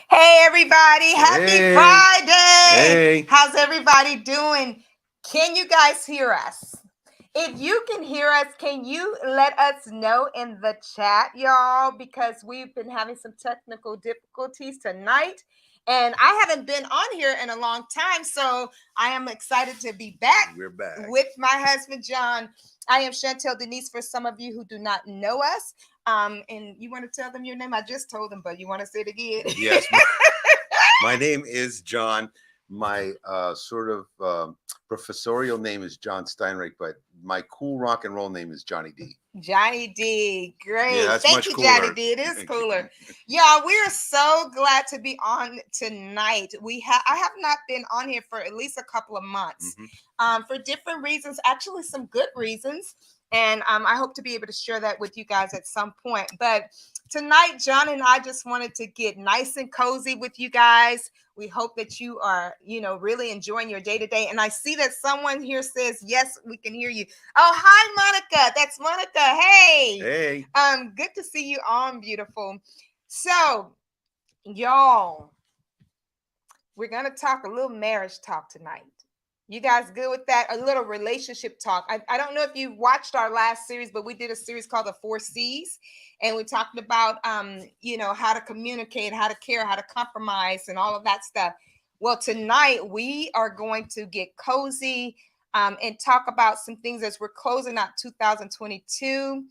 Hey, everybody. Happy Friday. Hey. How's everybody doing? Can you guys hear us? If you can hear us, can you let us know in the chat, y'all? Because we've been having some technical difficulties tonight. And I haven't been on here in a long time. So I am excited to be back. We're back with my husband, John. I am Chantel Denise for some of you who do not know us. And you want to tell them your name? I just told them, but you want to say it again? Yes. My name is John. My sort of professorial name is John Steinreich, but my cool rock and roll name is Johnny D. Johnny D. Great. Yeah, that's Thank much you, cooler. Johnny D. It is cooler. Y'all, we are so glad to be on tonight. I have not been on here for at least a couple of months for different reasons, actually some good reasons. And I hope to be able to share that with you guys at some point. But tonight, John and I just wanted to get nice and cozy with you guys. We hope that you are, really enjoying your day to day. And I see that someone here says, yes, we can hear you. Oh, hi, Monica. That's Monica. Hey. Hey. Good to see you on, beautiful. So, y'all, we're going to talk a little marriage talk tonight. You guys good with that? A little relationship talk. I don't know if you watched our last series, but we did a series called The 4 C's. And we talked about, how to communicate, how to care, how to compromise, and all of that stuff. Well, tonight we are going to get cozy and talk about some things as we're closing out 2022.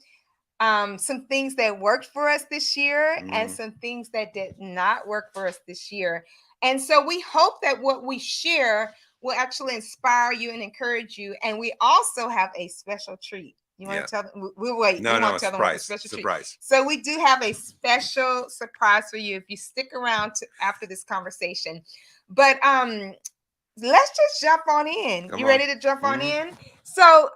Some things that worked for us this year and some things that did not work for us this year. And so we hope that what we share will actually inspire you and encourage you. And we also have a special treat. You want to tell them? We'll wait. No, we won't tell them what the special surprise. Treat. So we do have a special surprise for you if you stick around after this conversation. But let's just jump on in. You ready to jump on in? So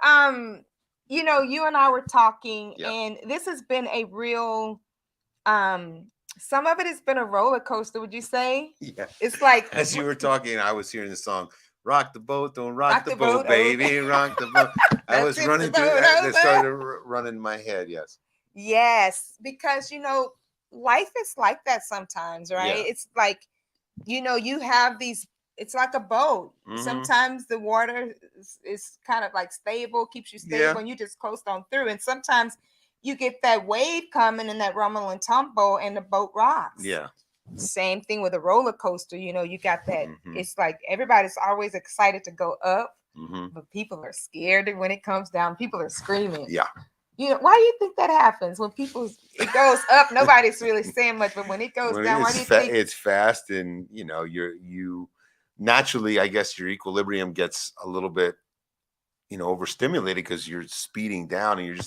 you and I were talking, and this has been a real some of it has been a roller coaster, would you say? Yeah. It's like as you were talking, I was hearing the song. Rock the boat, don't rock the boat, baby. Rock the boat. I was running through that started running in my head, yes. Yes, because life is like that sometimes, right? Yeah. It's like, you have these, it's like a boat. Sometimes the water is kind of like stable, keeps you stable, and you just coast on through. And sometimes you get that wave coming and that rumble and tumble, and the boat rocks. Yeah. Same thing with a roller coaster. You got that. It's like everybody's always excited to go up, but people are scared when it comes down. People are screaming. Yeah. Why do you think that happens when it goes up? Nobody's really saying much, but when it goes down, why do you think it's fast? And you naturally, I guess, your equilibrium gets a little bit, overstimulated because you're speeding down, and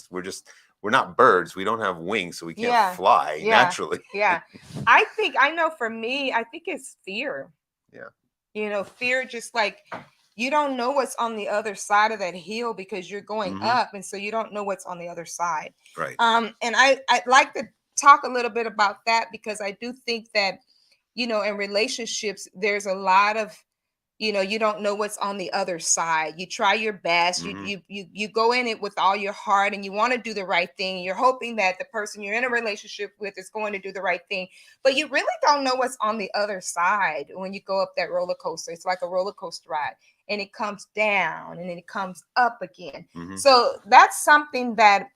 we're not birds. We don't have wings, so we can't fly naturally. Yeah. I know for me, I think it's fear. Yeah. Fear, just like you don't know what's on the other side of that hill because you're going up, and so you don't know what's on the other side. Right. And I'd like to talk a little bit about that, because I do think that, in relationships, there's a lot of, you don't know what's on the other side. You try your best. You go in it with all your heart, and you want to do the right thing. You're hoping that the person you're in a relationship with is going to do the right thing, but you really don't know what's on the other side when you go up that roller coaster. It's like a roller coaster ride, and it comes down and then it comes up again. So that's something that,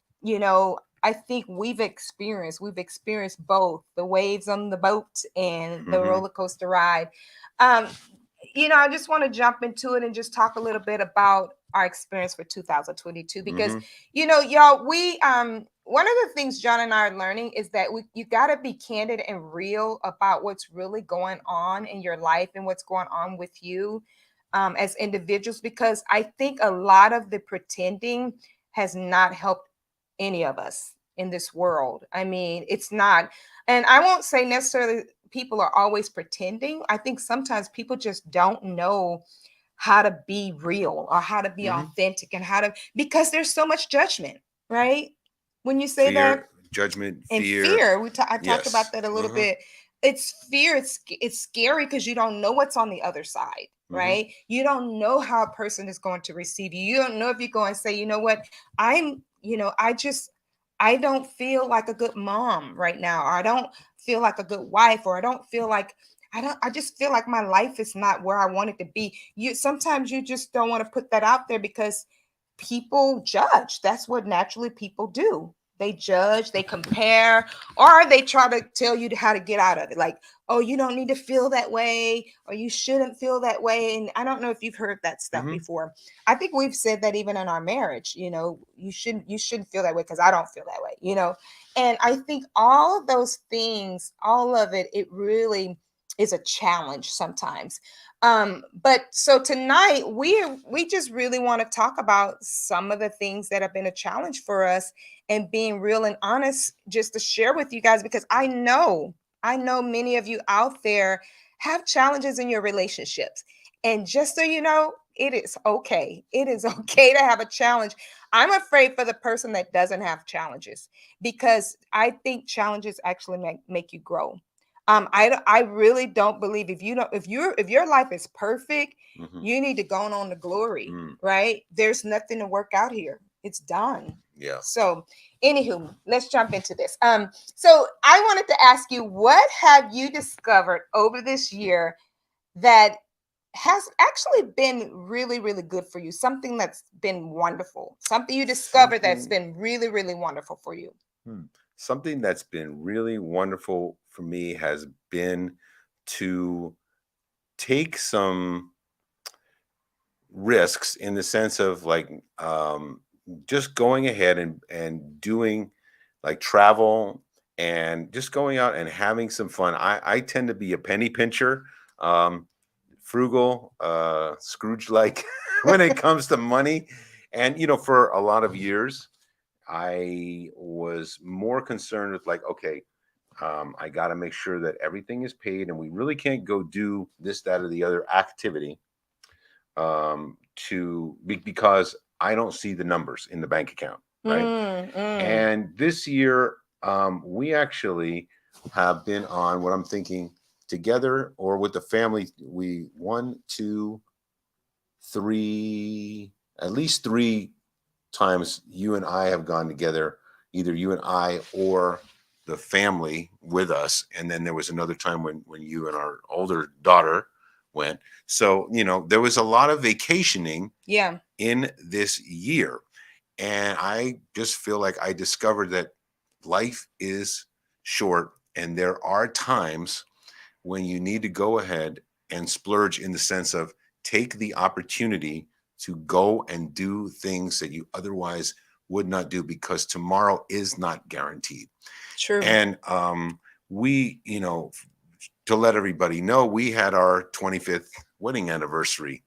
I think we've experienced. We've experienced both the waves on the boat and the roller coaster ride. I just want to jump into it and just talk a little bit about our experience for 2022, because y'all, we one of the things John and I are learning is that you got to be candid and real about what's really going on in your life and what's going on with you as individuals, because I think a lot of the pretending has not helped any of us in this world. I mean, it's not, and I won't say necessarily people are always pretending. I think sometimes people just don't know how to be real or how to be authentic, and because there's so much judgment, right? When you say fear, that, judgment, and fear. I talked about that a little bit. It's fear. It's scary because you don't know what's on the other side, right? You don't know how a person is going to receive you. You don't know if you're going to say, you know what, I don't feel like a good mom right now, or I don't feel like a good wife, or I don't feel like I just feel like my life is not where I want it to be. You sometimes you just don't want to put that out there because people judge. That's what naturally people do. They judge, they compare, or they try to tell you how to get out of it. Like, oh, you don't need to feel that way, or you shouldn't feel that way. And I don't know if you've heard that stuff Hmm. before. I think we've said that even in our marriage, you shouldn't feel that way because I don't feel that way. And I think all of those things, all of it, it really is a challenge sometimes. But so tonight we just really want to talk about some of the things that have been a challenge for us, and being real and honest just to share with you guys, because I know many of you out there have challenges in your relationships. And just so you know, it is okay. It is okay to have a challenge. I'm afraid for the person that doesn't have challenges, because I think challenges actually make you grow. I really don't believe, if you don't if your life is perfect, Hmm. you need to go on to glory, Mm. right? There's nothing to work out here. It's done. Yeah. So, anywho, let's jump into this. So I wanted to ask you, what have you discovered over this year that has actually been really, really good for you? Something that's been wonderful. Something you discovered that's Something. been really, really wonderful for you. Hmm. Something that's been really wonderful for me has been to take some risks in the sense of like just going ahead and doing like travel and just going out and having some fun. I tend to be a penny pincher, um, frugal, Scrooge like when it comes to money. And for a lot of years, I was more concerned with like, okay, I got to make sure that everything is paid, and we really can't go do this, that, or the other activity because I don't see the numbers in the bank account, right? Mm, mm. And this year, we actually have been on what I'm thinking together or with the family. We one, two, three, at least three times you and I have gone together, either you and I or the family with us. And then there was another time when you and our older daughter went. So, there was a lot of vacationing Yeah. in this year. And I just feel like I discovered that life is short and there are times when you need to go ahead and splurge in the sense of take the opportunity to go and do things that you otherwise would not do because tomorrow is not guaranteed. True. And we, to let everybody know, we had our 25th wedding anniversary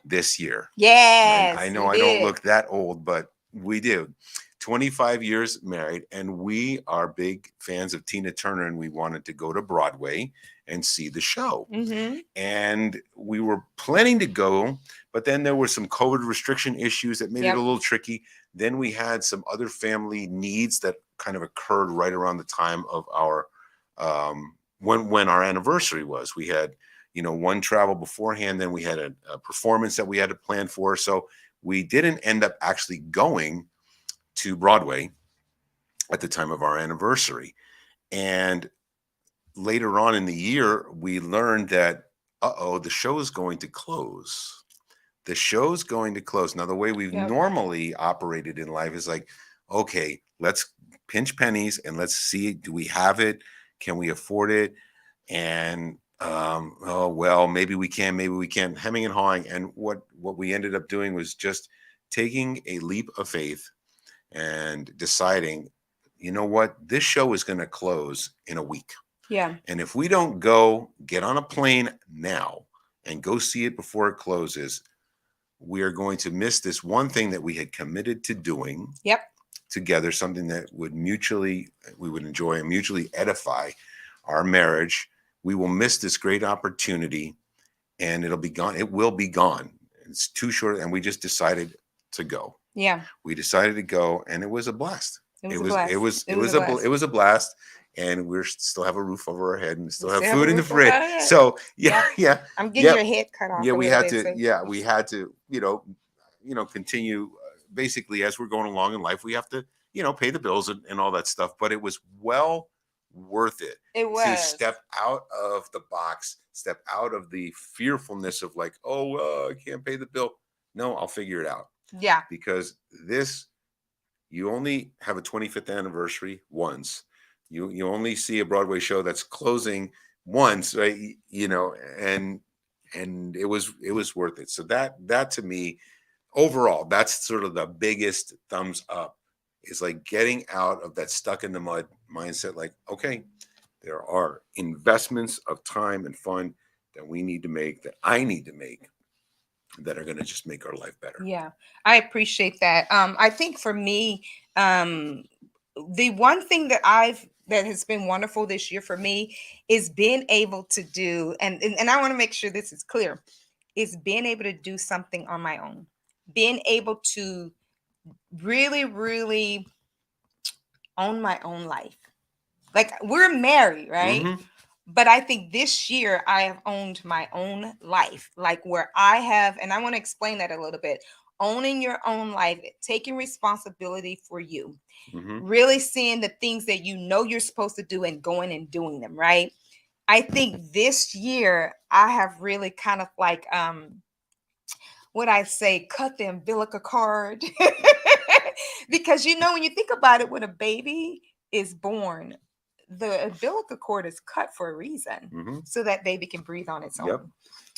this year. I Yes, know we I don't did. look that old, but we do. 25 years married, and we are big fans of Tina Turner, and we wanted to go to Broadway and see the show. Mm-hmm. And we were planning to go, but then there were some COVID restriction issues that made it a Yep. little tricky. Then we had some other family needs that kind of occurred right around the time of our when our anniversary was. We had one travel beforehand, then we had a performance that we had to plan for. So we didn't end up actually going to Broadway at the time of our anniversary. And later on in the year, we learned that, the show is going to close. The show's going to close. Now, the way we've Yep. normally operated in life is like, okay, let's pinch pennies and let's see, do we have it? Can we afford it? And oh well, maybe we can, maybe we can't, hemming and hawing. And what we ended up doing was just taking a leap of faith and deciding, you know what, this show is going to close in a week. Yeah. And if we don't go get on a plane now and go see it before it closes, we are going to miss this one thing that we had committed to doing Yep. together, something that we would enjoy and mutually edify our marriage. We will miss this great opportunity and it'll be gone. It will be gone. It's too short. And we just decided to go. Yeah. We decided to go and it was a blast. It It was a was, it blast. was, It it was a was blast. it was a blast. And we're still have a roof over our head and We still have still have a food in the roof over fridge. our head. So yeah, Yep. yeah, I'm getting yep. your head cut off Yeah, a we little had bit. to, So yeah, we had to, continue basically, as we're going along in life, we have to, pay the bills and all that stuff. But it was well worth it It to was. step out of the box, step out of the fearfulness of like, oh, I can't pay the bill. No, I'll figure it out. Yeah. Because you only have a 25th anniversary once. You only see a Broadway show that's closing once, right? And it was worth it. So that to me, overall, that's sort of the biggest thumbs up, is like getting out of that stuck in the mud mindset. Like, okay, there are investments of time and fun that we need to make, that I need to make, that are going to just make our life better. Yeah, I appreciate that. I think for me, the one thing that has been wonderful this year for me is being able to do, and I want to make sure this is clear, is being able to do something on my own, being able to really, really own my own life. Like, we're married, right? Mm-hmm. But I think this year I have owned my own life, like where I have, and I want to explain that a little bit. Owning your own life, taking responsibility for you, Mm-hmm. really seeing the things that you know you're supposed to do and going and doing them, right? I think this year I have really kind of like what I say, cut the umbilical cord. Because when you think about it, when a baby is born, the umbilical cord is cut for a reason, Mm-hmm. so that baby can breathe on its Yep. own.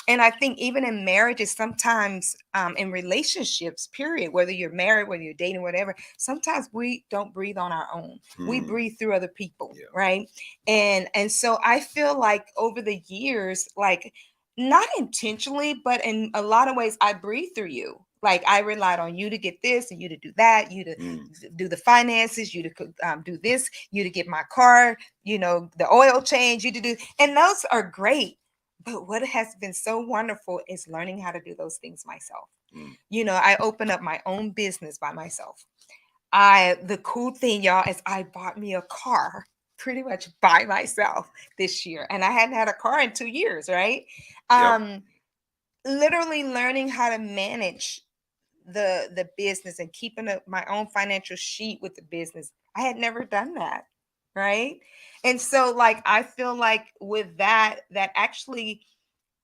And I think even in marriages, sometimes in relationships, period, whether you're married, whether you're dating, whatever, sometimes we don't breathe on our own. We Mm. breathe through other people, Yeah. right? And so I feel like over the years, like, not intentionally, but in a lot of ways, I breathe through you. Like, I relied on you to get this and you to do that, you to Mm. do the finances, you to do this, you to get my car, the oil change, you to do, and those are great. But what has been so wonderful is learning how to do those things myself. Mm. I opened up my own business by myself. The cool thing, y'all, is I bought me a car pretty much by myself this year. And I hadn't had a car in 2 years, right? Yep. Literally learning how to manage the business and keeping my own financial sheet with the business. I had never done that, right? And so, like, I feel like with that actually,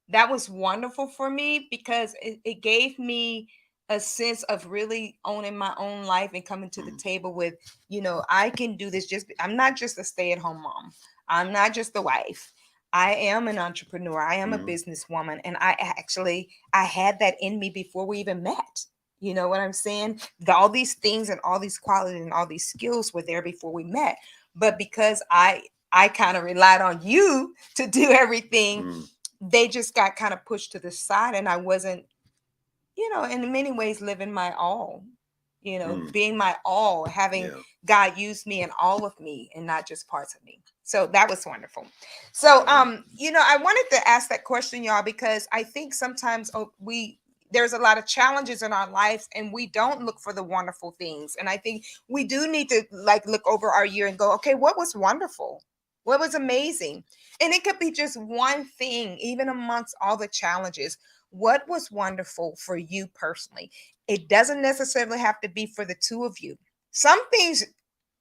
that was wonderful for me, because it gave me a sense of really owning my own life and coming to the Mm. table with, I can do this. I'm not just a stay-at-home mom. I'm not just a wife. I am an entrepreneur. I am a Mm. businesswoman. And I had that in me before we even met. You know what I'm saying? All these things and all these qualities and all these skills were there before we met. But because I kind of relied on you to do everything, Mm. they just got kind of pushed to the side, and I wasn't, in many ways living my all, Mm. being my all, having Yeah. God use me and all of me and not just parts of me. So that was wonderful. So Right. I wanted to ask that question, y'all, because I think sometimes there's a lot of challenges in our lives and we don't look for the wonderful things. And I think we do need to, like, look over our year and go, okay, what was wonderful? What was amazing? And it could be just one thing, even amongst all the challenges. What was wonderful for you personally? It doesn't necessarily have to be for the two of you. Some things,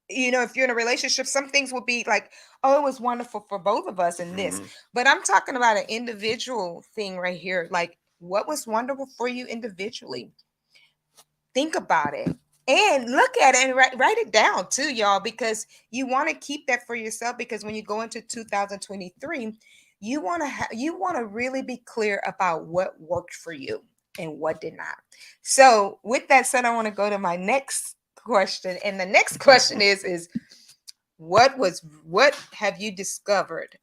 if you're in a relationship, some things will be like, oh, it was wonderful for both of us in this. Mm-hmm. But I'm talking about an individual thing right here. Like, what was wonderful for you individually? Think about it and look at it and write it down too, y'all, because you want to keep that for yourself, because when you go into 2023, you want to really be clear about what worked for you and what did not. So with that said, I want to go to my next question, and the next question is what have you discovered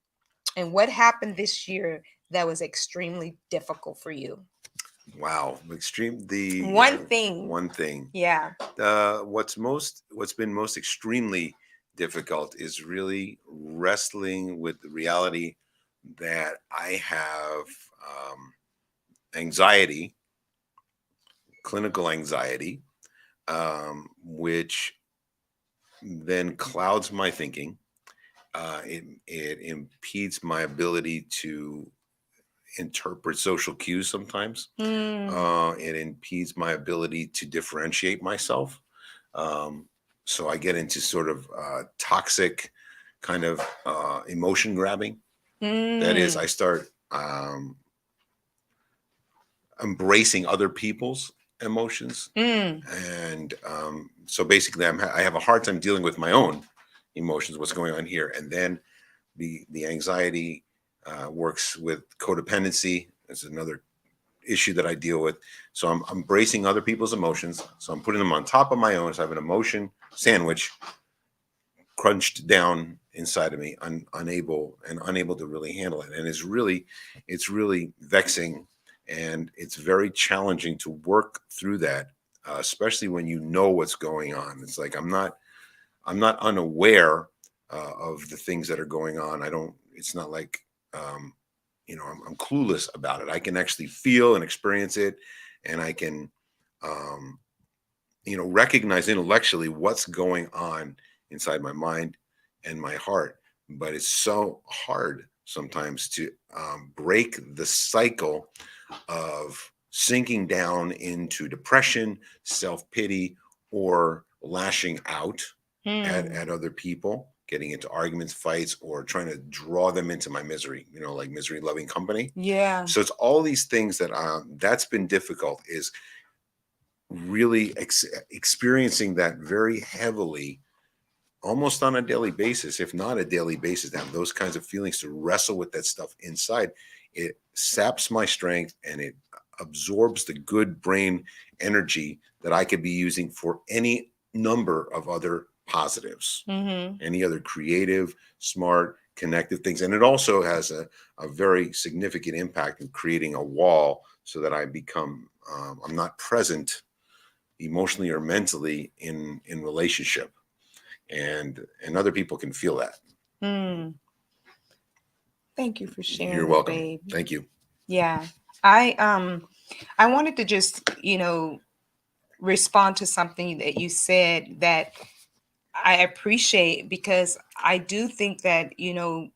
and what happened this year that was extremely difficult for you? Wow. Extreme. The One thing. one thing. Yeah. What's been most extremely difficult is really wrestling with the reality that I have anxiety, clinical anxiety, which then clouds my thinking. It impedes my ability to interpret social cues sometimes. Mm, It impedes my ability to differentiate myself. Um, so I get into sort of toxic kind of emotion grabbing. That is, I mm, start embracing other people's emotions. mm, And so basically, I have a hard time dealing with my own emotions, what's going on here. And then the anxiety works with codependency. It's another issue that I deal with. So I'm embracing other people's emotions. So I'm putting them on top of my own. So I have an emotion sandwich crunched down inside of me, unable to really handle it. And it's really vexing, and it's very challenging to work through that, especially when you know what's going on. It's like I'm not unaware of the things that are going on. I don't. It's not like um, I'm clueless about it. I can actually feel and experience it, and I can um, recognize intellectually what's going on inside my mind and my heart. But it's so hard sometimes to break the cycle of sinking down into depression, self pity, or lashing out mm. at other people, getting into arguments, fights, or trying to draw them into my misery, like misery loving company. Yeah. So it's all these things that's been difficult, is really experiencing that very heavily, almost on a daily basis, if not a daily basis, to have those kinds of feelings, to wrestle with that stuff inside. It saps my strength, and it absorbs the good brain energy that I could be using for any number of other positives, Mm-hmm. any other creative, smart, connective things. And it also has a very significant impact in creating a wall, so that I become, I'm not present emotionally or mentally in relationship, and other people can feel that. Mm. Thank you for You're sharing that, welcome. babe. Thank you. Yeah. I wanted to just, respond to something that you said that I appreciate, because I do think that,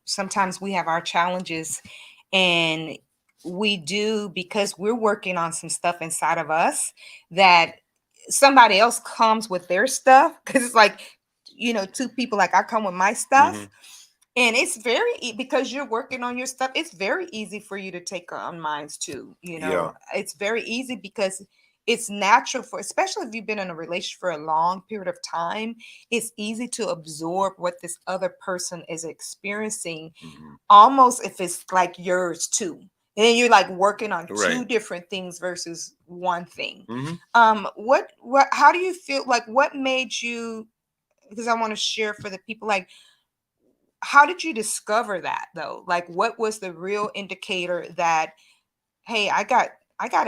sometimes we have our challenges, and we do, because we're working on some stuff inside of us, that somebody else comes with their stuff. Because it's like, two people, like I come with my Hmm. stuff, and it's very because you're working on your stuff, it's very easy for you to take on minds too. Yeah. It's very easy because it's natural for, especially if you've been in a relationship for a long period of time, it's easy to absorb what this other person is experiencing, Hmm. almost if it's like yours too. And then you're like working on Right. two different things versus one thing. Hmm. What how do you feel, like what made you, because I want to share for the people, like how did you discover that though? Like what was the real indicator that, hey, I got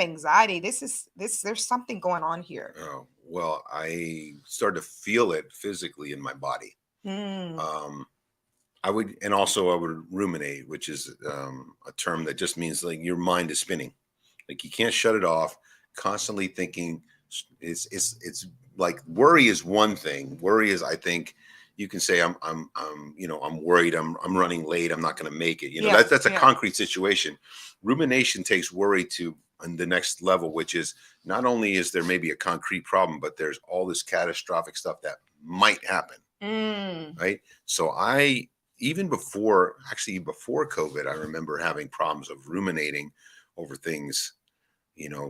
anxiety. There's something going on here. Oh, well, I started to feel it physically in my body. Mm, Um, and also I would ruminate, which is a term that just means like your mind is spinning. Like you can't shut it off, constantly thinking. It's like worry is one thing. Worry is, I think, you can say I'm worried, I'm running late, I'm not going to make it. yeah, That's a yeah. concrete situation. Rumination takes worry to on the next level, which is not only is there maybe a concrete problem, but there's all this catastrophic stuff that might happen, Mm, right? So I even before actually before COVID, I remember having problems of ruminating over things,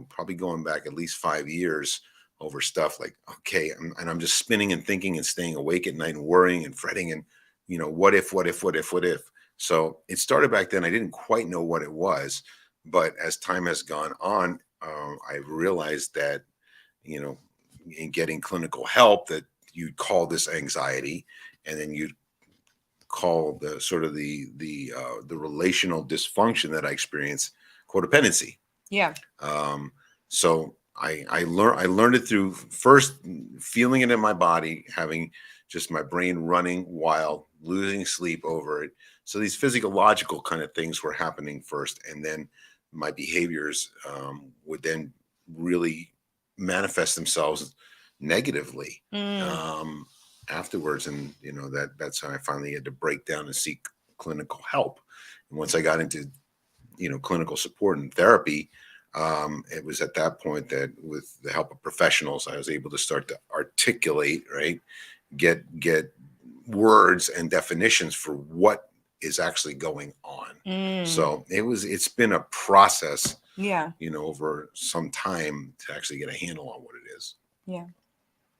probably going back at least 5 years over stuff like, okay, and I'm just spinning and thinking and staying awake at night and worrying and fretting and, what if, what if, what if, what if. So it started back then. I didn't quite know what it was, but as time has gone on, I've realized that, you know, in getting clinical help, that you'd call this anxiety, and then you'd call the sort of the relational dysfunction that I experience codependency. yeah. So I learned it through first feeling it in my body, having just my brain running wild, losing sleep over it. So these physiological kind of things were happening first, and then my behaviors would then really manifest themselves negatively Mm, um, afterwards, and that's how I finally had to break down and seek clinical help. And once I got into clinical support and therapy, it was at that point that with the help of professionals, I was able to start to articulate, right, get words and definitions for what is actually going on. Mm, So it's been a process, yeah. over some time to actually get a handle on what it is. Yeah.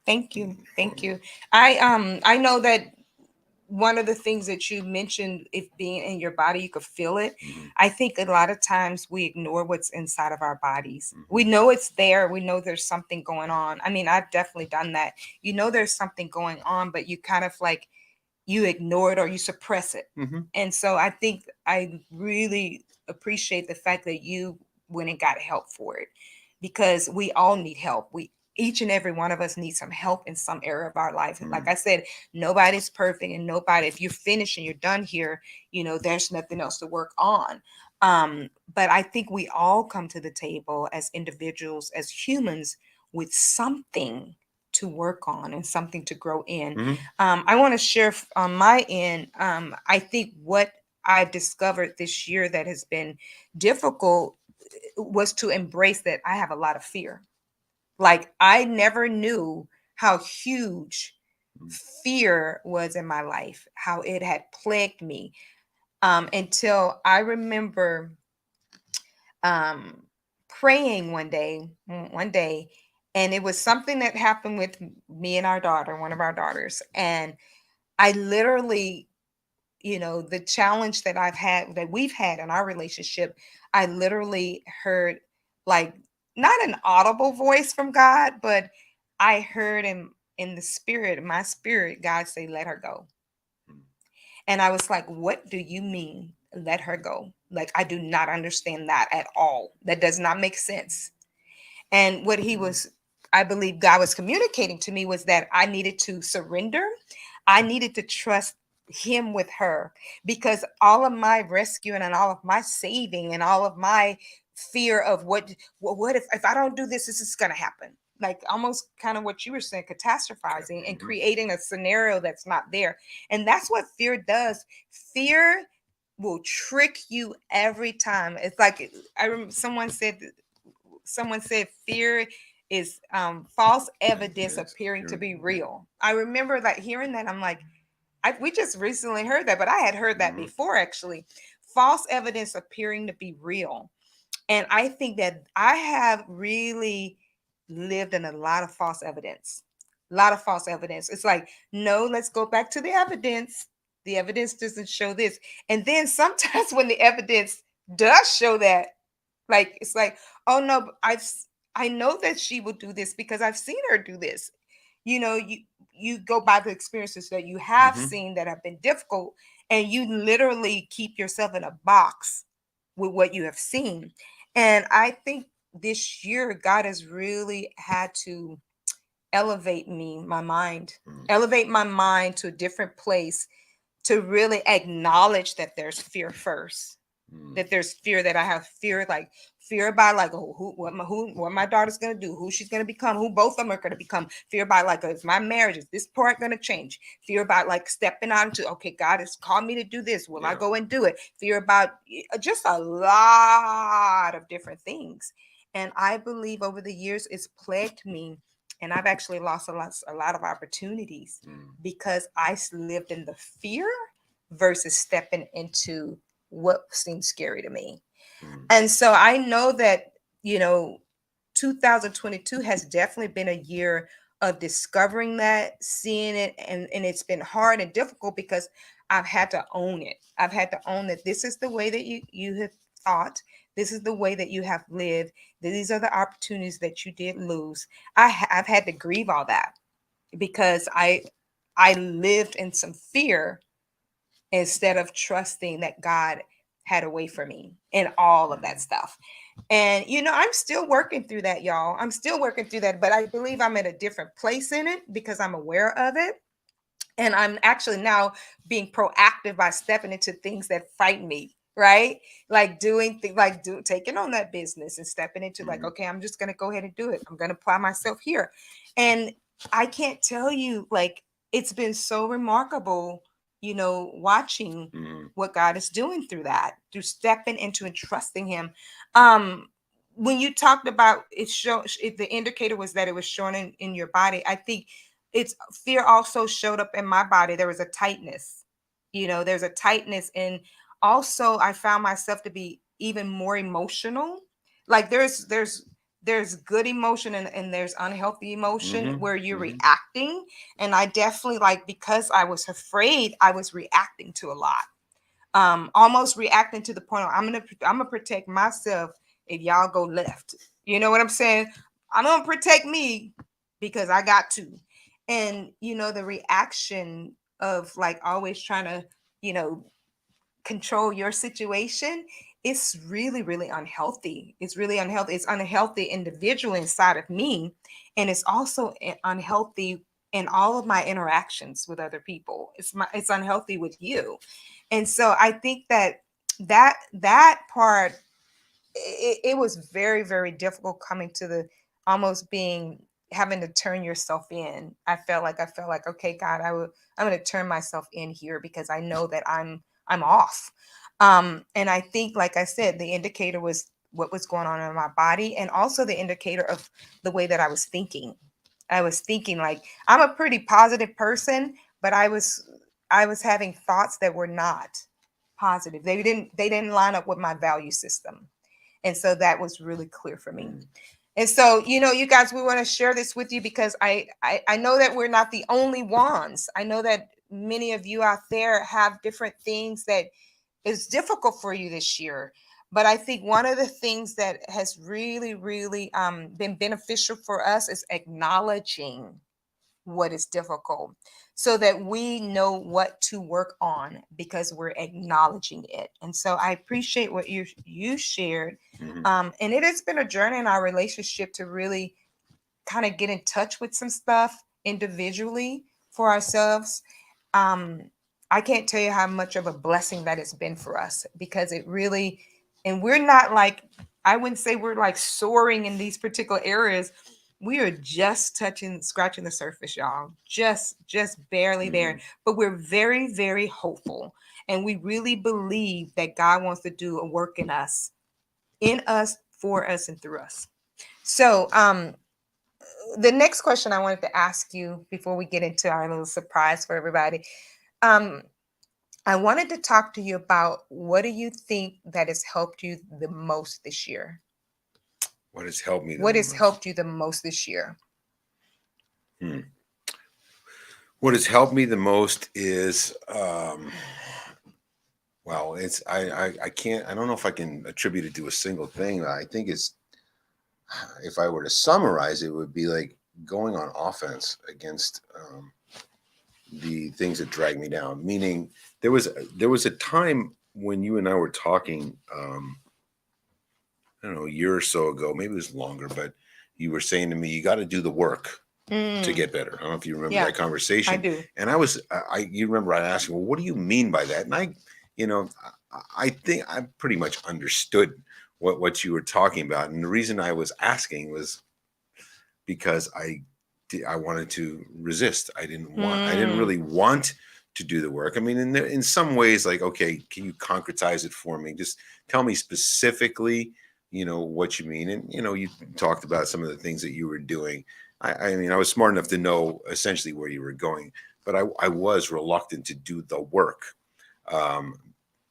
Thank you. Thank you. I know that one of the things that you mentioned, if being in your body, you could feel it. Mhm, I think a lot of times we ignore what's inside of our bodies. We mhm, know it's there. We know there's something going on. I mean, I've definitely done that. You know, there's something going on, but you kind of like you ignore it or you suppress it. mhm, And so I think I really appreciate the fact that you went and got help for it, because we all need help. We each and every one of us needs some help in some area of our life. Like mhm, I said, nobody's perfect, and nobody, if you're finished and you're done here, there's nothing else to work on. But I think we all come to the table as individuals, as humans, with something to work on and something to grow in. mhm, I want to share on my end. I think what I've discovered this year that has been difficult was to embrace that I have a lot of fear. Like I never knew how huge mhm, fear was in my life, how it had plagued me, until I remember um, praying one day, and it was something that happened with me and our daughter, one of our daughters, and I literally, the challenge that we've had in our relationship, I literally heard, like, not an audible voice from God, but I heard him in the spirit, my spirit, God say, let her go. And I was like, what do you mean, let her go? Like, I do not understand that at all. That does not make sense. And what he mhm, was, I believe God was communicating to me was that I needed to surrender. I needed to trust him with her, because all of my rescuing and all of my saving and all of my fear of what if I don't do this, this is going to happen. Like almost kind of what you were saying, okay, catastrophizing and mhm, creating a scenario that's not there. And that's what fear does. Fear will trick you every time. It's like I remember someone said fear is false evidence evidence appearing to appearing be to be real. I remember that hearing that. I'm like, we just recently heard that, but I had heard that real. before actually. False evidence appearing to be real. And I think that I have really lived in a lot of false evidence. A lot of false evidence. It's like, no, let's go back to the evidence. The evidence doesn't show this. And then sometimes when the evidence does show that, like it's like, oh no, I know that she will do this because I've seen her do this. You go by the experiences that you have Mhm, seen that have been difficult, and you literally keep yourself in a box with what you have seen. And I think this year God has really had to mhm, elevate my mind to a different place, to really acknowledge that there's fear first, mhm, that there's fear, that I have fear, like fear about like, oh, what my daughter's gonna do, who she's gonna become, who both of them are gonna become. Fear about like, is my marriage, is this part gonna change? Fear about like stepping out into, okay, God has called me to do this. Will I yeah. go and do it? Fear about just a lot of different things. And I believe over the years it's plagued me, and I've actually lost a lot of opportunities Mhm, because lived in the fear versus stepping into what seems scary to me. mhm, And so I know that, you know, 2022 has definitely been a year of discovering that, seeing it, and it's been hard and difficult because I've had to own it. I've had to own that this is the way that you have thought. This is the way that you have lived. These are the opportunities that you did lose. I've had to grieve all that because I lived in some fear instead of trusting that God had a way for me and all of that mhm, stuff. And I'm still working through that, y'all. I'm still working through that, but I believe I'm at a different place in it because I'm aware of it. And I'm actually now being proactive by stepping into things that frighten me, right? Like doing things like taking on that business and stepping into like, mhm, okay, I'm just gonna go ahead and do it. I'm gonna apply myself here. And I can't tell you, like, it's been so remarkable watching Mhm. what God is doing through that, through stepping into and trusting Him. Um, when you talked about it, the indicator was that it was showing in your body. I think it's fear also showed up in my body. There was a tightness, there's a tightness. And also I found myself to be even more emotional. Like there's good emotion, and there's unhealthy emotion Mhm. where you're Mhm. reacting. And I definitely, like, because I was afraid, I was reacting to a lot, almost reacting to the point of, I'm gonna protect myself if y'all go left. You know what I'm saying? I'm gonna protect me because I got to. And the reaction of, like, always trying to you know control your situation, it's really, really unhealthy. It's really unhealthy. It's unhealthy individual inside of me, and it's also unhealthy in all of my interactions with other people. It's unhealthy with you. And so I think that part, it was very, very difficult coming to the almost being having to turn yourself in. I felt like, okay, God, I'm going to turn myself in here because I know that I'm off. And I think, like I said, the indicator was what was going on in my body, and also the indicator of the way that I was thinking. I was thinking, like, I'm a pretty positive person, but I was having thoughts that were not positive. They didn't line up with my value system. And so that was really clear for me. Mhm. And so, you guys, we want to share this with you because I know that we're not the only ones. I know that many of you out there have different things that is difficult for you this year. But I think one of the things that has really, really been beneficial for us is acknowledging what is difficult, so that we know what to work on because we're acknowledging it. And so I appreciate what you shared. Mhm. And it has been a journey in our relationship to really kind of get in touch with some stuff individually for ourselves. um I can't tell you how much of a blessing that has been for us, because it really, and we're not like, I wouldn't say we're like soaring in these particular areas. We are just scratching the surface, y'all. Just barely there. Mhm. But we're very, very hopeful, and we really believe that God wants to do a work in us, for us, and through us. So the next question I wanted to ask you before we get into our little surprise for everybody, um, I wanted to talk to you about, what do you think that has helped you the most this year? What has helped me the What has most? helped you the most this year? Hmm. What has helped me the most is, well, it's I can't, I don't know if I can attribute it to a single thing. I think it's, if I were to summarize, it would be like going on offense against the things that drag me down. Meaning, there was a time when you and I were talking, I don't know, a year or so ago, maybe it was longer, but you were saying to me, you got to do the work to Mm, get better. I don't know if you remember yeah, that I conversation. do. And you remember I asked you, well, what do you mean by that? And you know, I think I pretty much understood what you were talking about. And the reason I was asking was because I wanted to resist. I didn't Mm, really want to do the work. I mean, in some ways, like, okay, can you concretize it for me? Just tell me specifically, what you mean. And, you talked about some of the things that you were doing. I mean, I was smart enough to know essentially where you were going, but I was reluctant to do the work, um,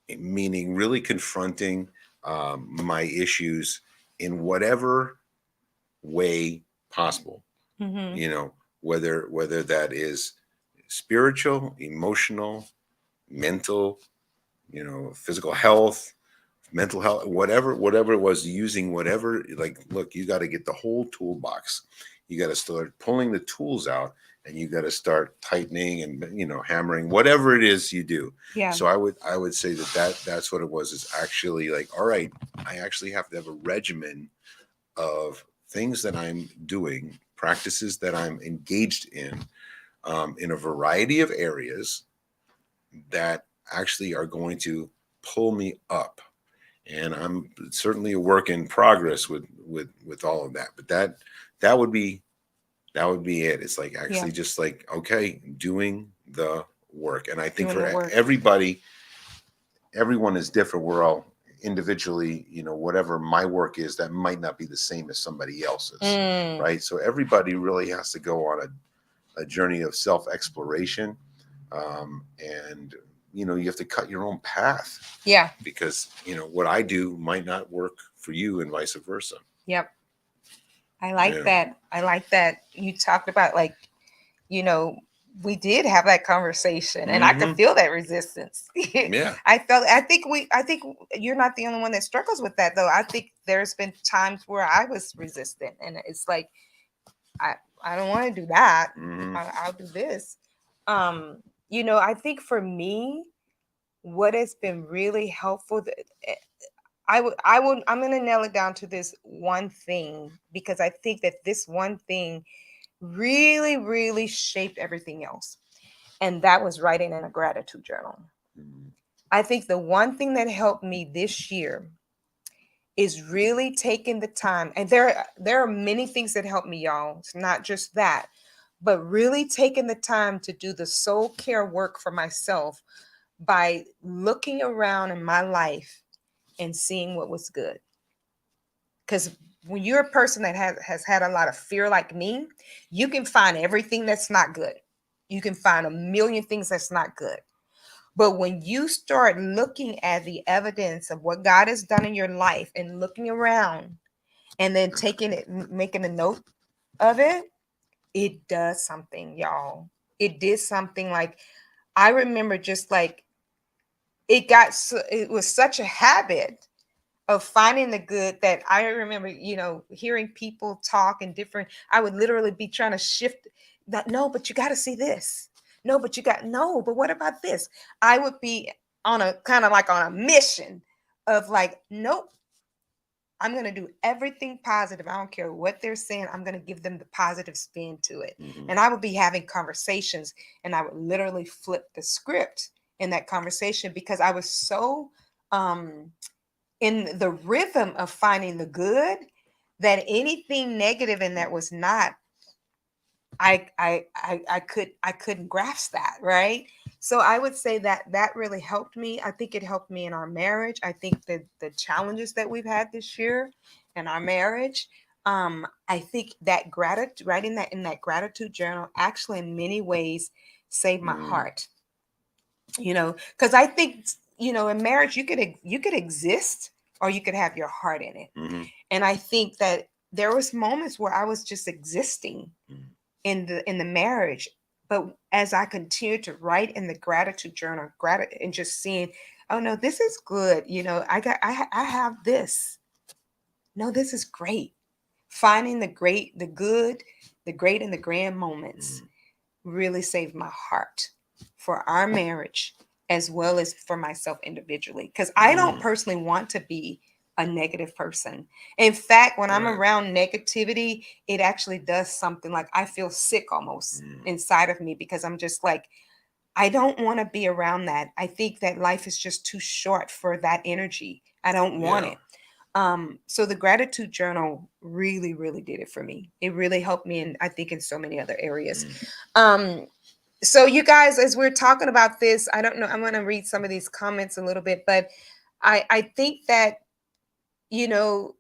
meaning really confronting my issues in whatever way possible, mm-hmm. you know whether that is spiritual, emotional, mental, physical health, mental health, whatever it was, using whatever, like, look, you got to get the whole toolbox. You got to start pulling the tools out, and you got to start tightening and, hammering, whatever it is you do. Yeah. So I would say that's what it was, is actually like, all right, I actually have to have a regimen of things that I'm doing, practices that I'm engaged in a variety of areas that actually are going to pull me up. And I'm certainly a work in progress with all of that. But that would be it. It's like, Yeah. actually just like, okay, doing the work. And I think Doing the for work. everybody, everyone is different. We're all individually, whatever my work is, that might not be the same as somebody else's, Mm, right? So everybody really has to go on a journey of self exploration. And, you have to cut your own path yeah. because, what I do might not work for you and vice versa. Yep. I like Yeah. that. I like that you talked about, like, you know, we did have that conversation and I could Hmm. feel that resistance. Yeah. I think you're not the only one that struggles with that though. I think there's been times where I was resistant and it's like, I, I don't want to do that. Hmm. I'll do this. Um, I think for me, what has been really helpful, I'm going to nail it down to this one thing because I think that this one thing really, really shaped everything else. And that was writing in a gratitude journal. I think the one thing that helped me this year is really taking the time. And there are many things that help me, y'all. It's not just that, but really taking the time to do the soul care work for myself by looking around in my life and seeing what was good. Because when you're a person that has had a lot of fear like me, you can find everything that's not good. You can find a million things that's not good. But when you start looking at the evidence of what God has done in your life and looking around and then taking it, making a note of it, it does something, y'all. It did something. Like, I remember just like it was such a habit of finding the good that I remember, hearing people talk and different. I would literally be trying to shift that. No, but you got to see this. No, but no, but what about this? I would be on a kind of like on a mission of like, nope, I'm going to do everything positive. I don't care what they're saying. I'm going to give them the positive spin to it. Hmm. And I would be having conversations and I would literally flip the script in that conversation because I was so, um, in the rhythm of finding the good that anything negative in that was not. I couldn't grasp that, right? So I would say that that really helped me. I think it helped me in our marriage. I think that the challenges that we've had this year in our marriage, I think that gratitude, writing that in that gratitude journal, actually in many ways saved my Hmm. heart. Because I think, in marriage you could exist or you could have your heart in it. Hmm. And I think that there was moments where I was just existing in the marriage, but as I continued to write in the gratitude journal, and just seeing, oh no, this is good. I have this. No, this is great. Finding the great, the good, the great, and the grand moments really saved my heart for our marriage as well as for myself individually. Because I don't Hmm. personally want to be a negative person. In fact, when I'm Right. around negativity, it actually does something. Like, I feel sick almost Mm. inside of me because I'm just like, I don't want to be around that. I think that life is just too short for that energy. I don't want Yeah. it. So the gratitude journal really, really did it for me. It really helped me, and I think in so many other areas. Mm. Um, so you guys, as we're talking about this, I don't know, I'm going to read some of these comments a little bit, but I think that, you know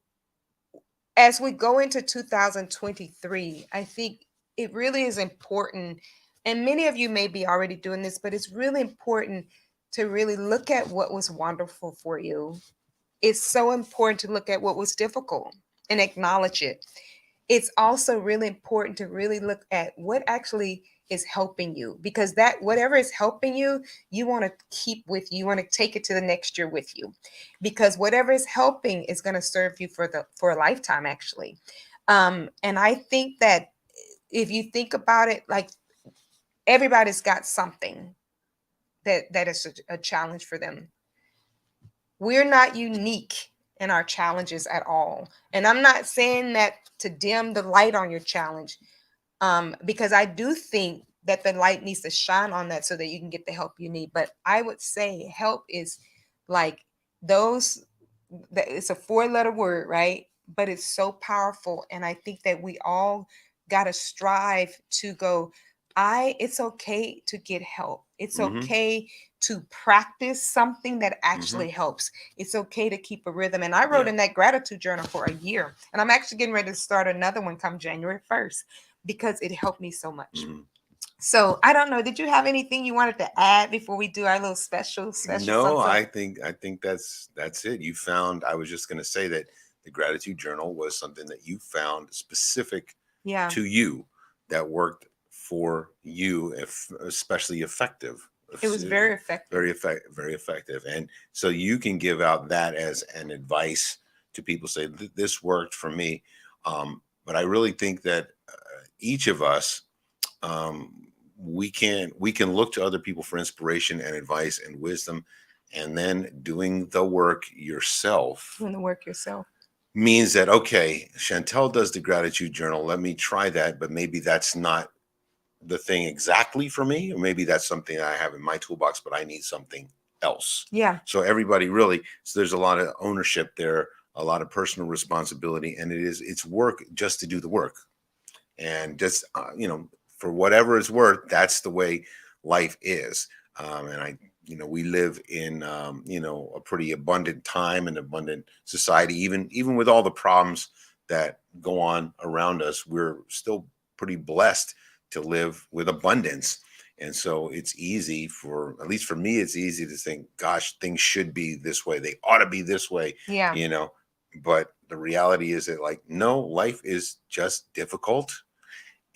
as we go into 2023, I think it really is important, and many of you may be already doing this, but it's really important to really look at what was wonderful for you. It's so important to look at what was difficult and acknowledge it. It's also really important to really look at what actually is helping you, because that whatever is helping you, you want to keep with you. You want to take it to the next year with you, because whatever is helping is going to serve you for a lifetime actually. And I think that if you think about it, like, everybody's got something that is a challenge for them. We're not unique in our challenges at all. And I'm not saying that to dim the light on your challenge, because I do think that the light needs to shine on that so that you can get the help you need. But I would say help is like those, that it's a four-letter word, right? But it's so powerful. And I think that we all got to strive to go, it's okay to get help. It's Mm-hmm. okay to practice something that Mm-hmm. actually helps. It's okay to keep a rhythm. And I wrote Yeah. in that gratitude journal for a year. And I'm actually getting ready to start another one come January 1st because it helped me so much. Mm-hmm. So I don't know. Did you have anything you wanted to add before we do our little special No, something? I think that's it. You found, I was just going to say that the gratitude journal was something that you found specific Yeah, to you, that worked for you, if especially effective. it was very effective. Very effective. And so you can give out that as an advice to people, say this worked for me. But I really think that each of us, um, we can look to other people for inspiration and advice and wisdom, and then doing the work yourself Doing the work yourself. means that, okay, Chantel does the gratitude journal, let me try that, but maybe that's not the thing exactly for me, or maybe that's something that I have in my toolbox, but I need something else. Yeah. So everybody really, so there's a lot of ownership there, a lot of personal responsibility, and it's work just to do the work. And just for whatever it's worth, that's the way life is. And we live in a pretty abundant time and abundant society. Even with all the problems that go on around us, we're still pretty blessed to live with abundance. And so it's easy, for at least for me, it's easy to think, gosh, things should be this way, they ought to be this way, Yeah. you know but the reality is that, like, no, life is just difficult,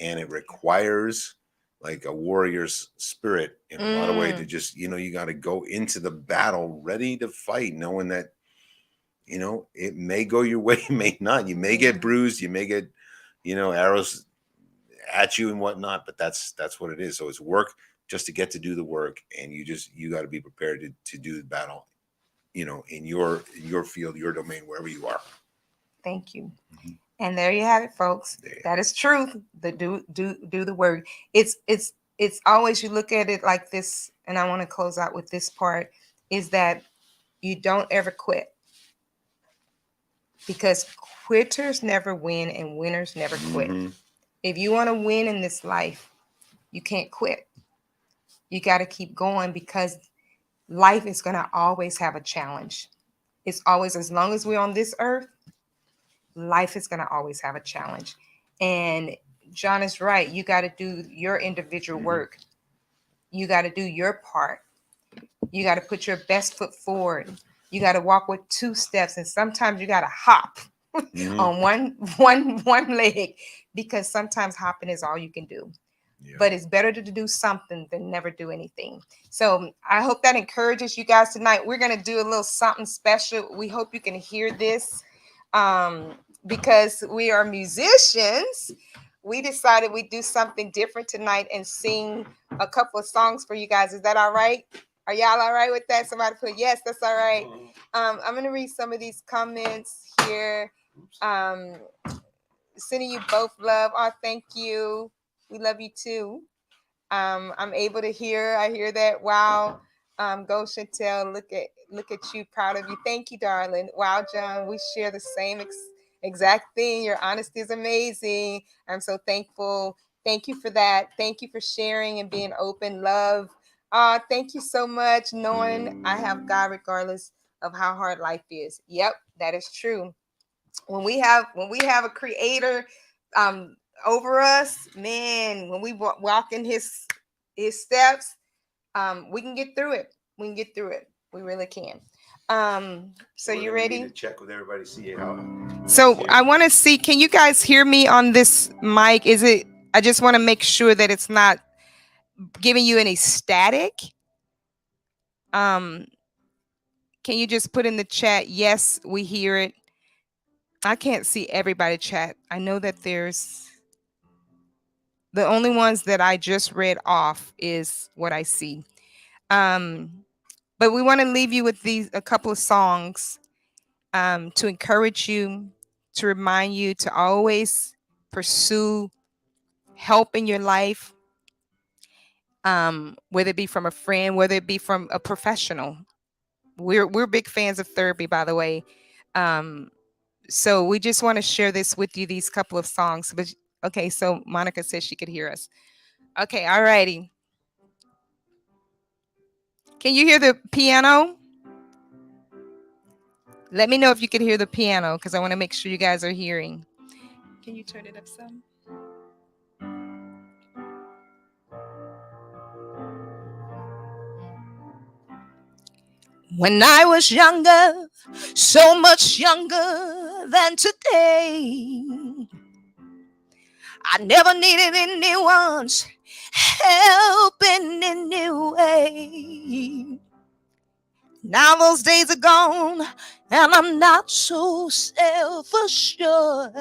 and it requires like a warrior's spirit in a lot of way, to Mm, just, you got to go into the battle ready to fight, knowing that it may go your way, it may not, you may get yeah. bruised, you may get arrows at you and whatnot, but that's what it is. So it's work just to get to do the work, and you got to be prepared to do the battle, in your field, your domain, wherever you are. Thank you. Mhm. And there you have it, folks. There you That is truth. The do the work. It's always, you look at it like this, and I want to close out with this part, is that you don't ever quit, because quitters never win and winners never go. quit. Hmm. If you want to win in this life, you can't quit. You got to keep going, because life is going to always have a challenge. It's always, as long as we're on this earth, life is going to always have a challenge. And John is right. You got to do your individual Hmm. work. You got to do your part. You got to put your best foot forward. You got to walk with two steps, and sometimes you got to hop Hmm. on one leg, because sometimes hopping is all you can do. Yeah. But it's better to do something than never do anything. So I hope that encourages you guys tonight. We're going to do a little something special. We hope you can hear this, um, because we are musicians. We decided we'd do something different tonight and sing a couple of songs for you guys. Is that all right? Are y'all all right with that? Somebody put yes, that's all right. I'm going to read some of these comments here. Um, Sending you both love. Oh, thank you. We love you too. I'm able to hear. I hear that. Wow. Go Chantel. Look at you. Proud of you. Thank you, darling. Wow, John. We share the same exact thing. Your honesty is amazing. I'm so thankful. Thank you for that. Thank you for sharing and being open. Love. Thank you so much. Knowing I have God regardless of how hard life is. Yep, that is true. When we have a creator um over us, man, when we walk in his steps, we can get through it. We can get through it. We really can. So So we're you gonna need ready? to check with everybody, see how. So See. I want to see, can you guys hear me on this mic? Is it, I just want to make sure that it's not giving you any static. um can you just put in the chat, yes, we hear it? I can't see everybody chat. I know that there's, the only ones that I just read off is what I see. Um, but we want to leave you with these, a couple of songs, to encourage you, to remind you to always pursue help in your life, whether it be from a friend, whether it be from a professional. We're big fans of therapy, by the way. Um, so we just want to share this with you, these couple of songs. But okay, so Monica says she could hear us. Okay, all righty. Can you hear the piano? Let me know if you can hear the piano because I want to make sure you guys are hearing. Can you turn it up some? When I was younger, so much younger than today, I never needed anyone's help in any way. Now those days are gone, and I'm not so self-assured.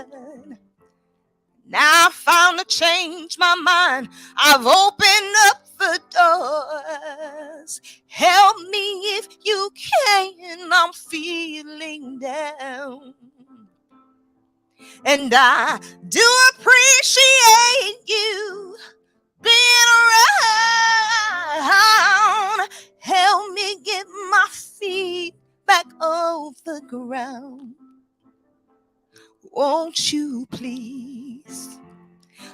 Now I found to change my mind. I've opened up the doors. Help me if you can. I'm feeling down. And I do appreciate you being around. Help me get my feet back off the ground. Won't you please,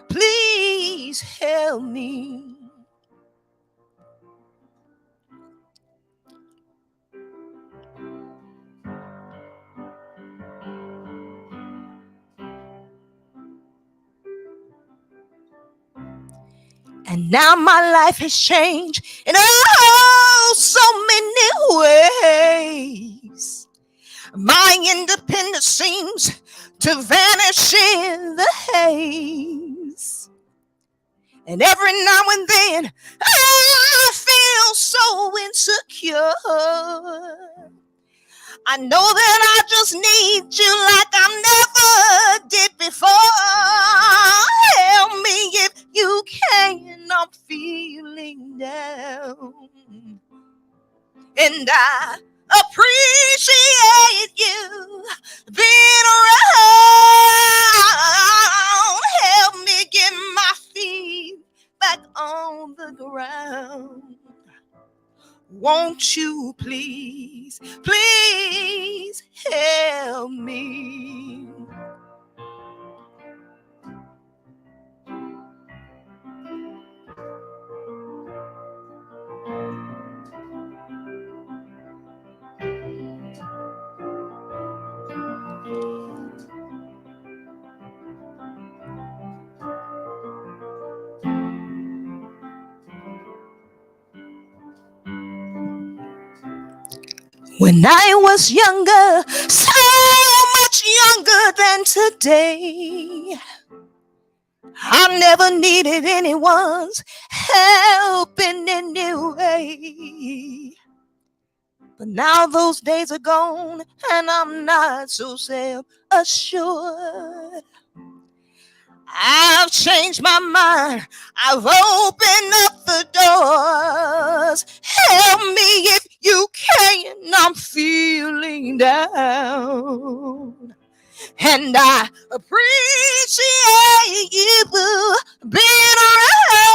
please help me? And now my life has changed in oh so many ways. My independence seems to vanish in the haze. And every now and then I feel so insecure. I know that I just need you like I never did before. Help me if you can. I'm feeling down. And I appreciate you being around. Help me get my feet back on the ground. Won't you please, please help me? When I was younger, so much younger than today, I never needed anyone's help in any way. But now those days are gone, and I'm not so self-assured. I've changed my mind. I've opened up the doors. Help me if you can. I'm feeling down. And I appreciate you being around.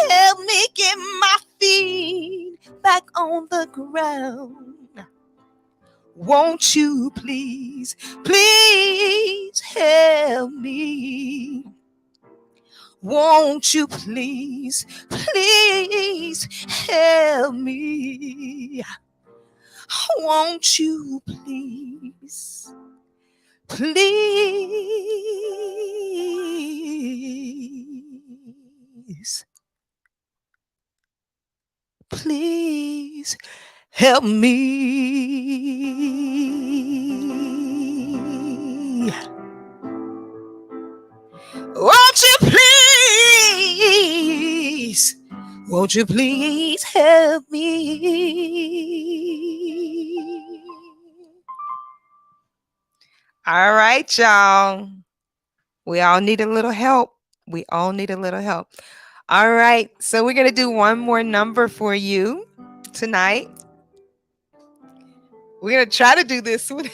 Help me get my feet back on the ground. Won't you please, please help me? Won't you please, please help me? Won't you please, please, please help me? Won't you please, won't you please help me? All right, y'all. We all need a little help. We all need a little help. All right. So we're going to do one more number for you tonight. We're going to try to do this one.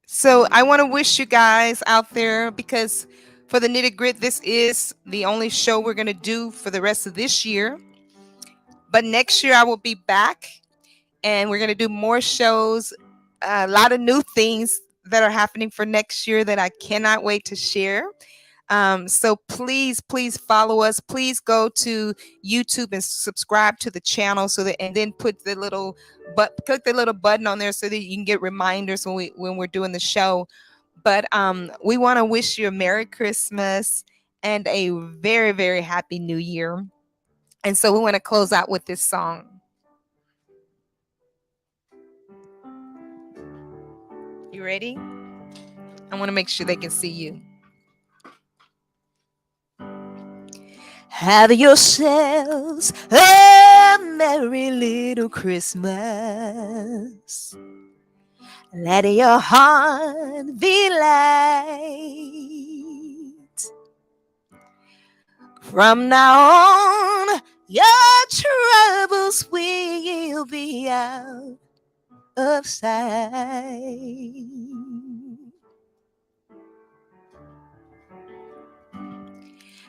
So I want to wish you guys out there, because for the Nitty Grit, this is the only show we're going to do for the rest of this year. But next year I will be back, and we're going to do more shows a lot of new things that are happening for next year that I cannot wait to share. So please, please follow us. Please go to YouTube and subscribe to the channel so that, and then put the little click the little button on there so that you can get reminders when we're doing the show. But we want to wish you a Merry Christmas and a very, very happy New Year. And so we want to close out with this song. You ready? I want to make sure they can see you. Have yourselves a merry little Christmas. Let your heart be light. From now on, your troubles will be out of sight.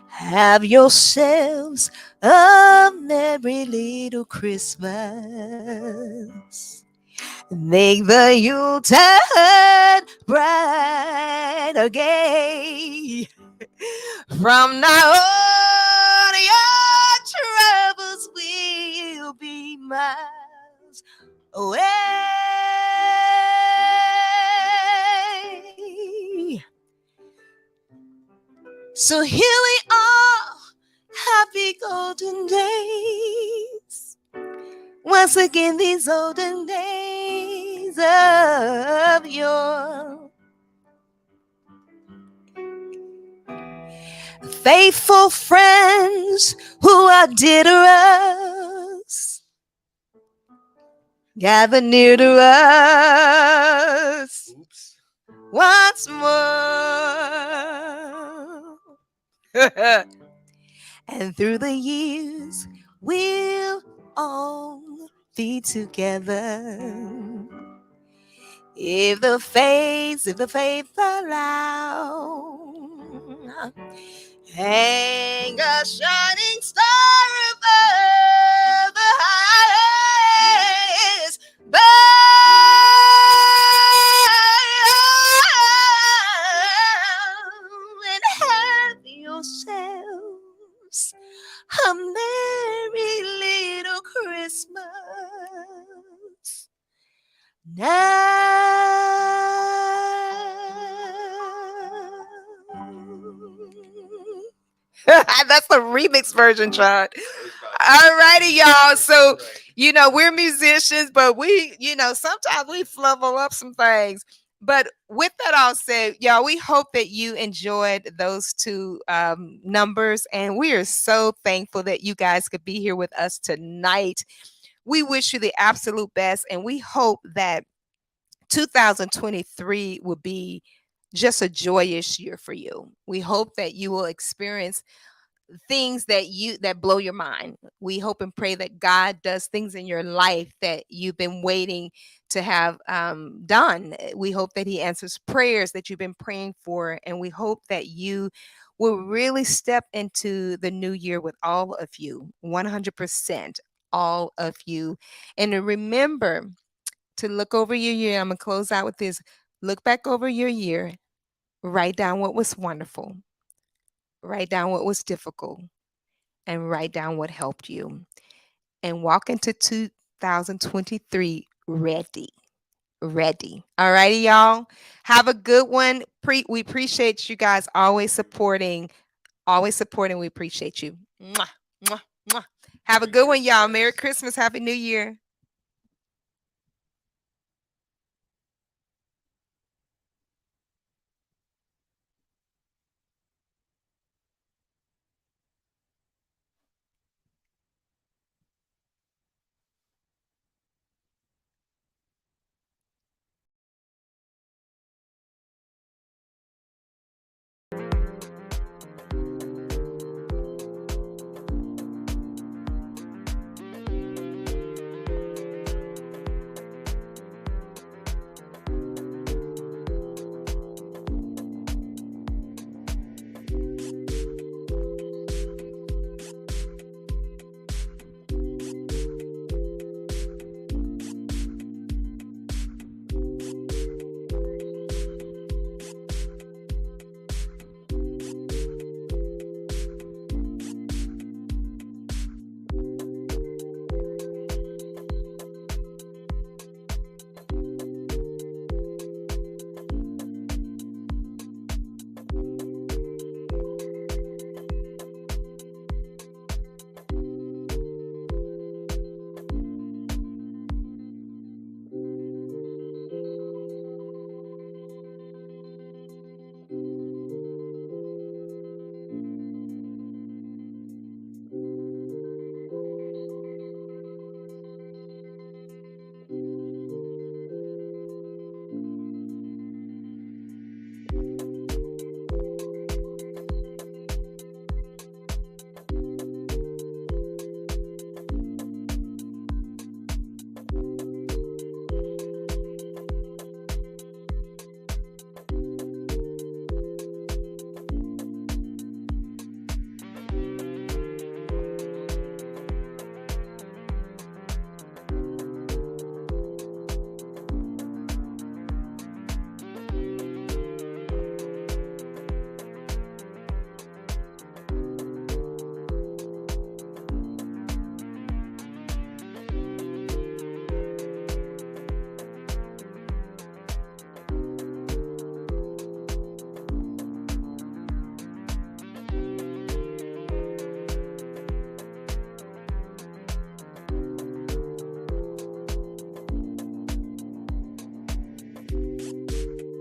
Have yourselves a merry little Christmas. Make the Yuletide bright again. From now on, your troubles will be miles away. So here we are, happy golden days. Once again, these olden days of yore. Faithful friends who are dear to us, gather near to us. Oops. Once more. And through the years, we'll all be together. If the faith allow, hang a shining star above the highest bough, and have yourselves a merry little Christmas now. That's the remix version, John. All righty, y'all. So, we're musicians, but sometimes we fluffle up some things. But with that all said, y'all, we hope that you enjoyed those two numbers. And we are so thankful that you guys could be here with us tonight. We wish you the absolute best. And we hope that 2023 will be just a joyous year for you. We hope that you will experience things that blow your mind. We hope and pray that God does things in your life that you've been waiting to have done. We hope that he answers prayers that you've been praying for, and we hope that you will really step into the new year with all of you, 100%, all of you. And to remember to look over your year. I'm going to close out with this. Look back over your year, write down what was wonderful, write down what was difficult, and write down what helped you. And walk into 2023 ready. Ready. All righty, y'all. Have a good one. We appreciate you guys always supporting. Always supporting. We appreciate you. Mwah, mwah, mwah. Have a good one, y'all. Merry Christmas. Happy New Year.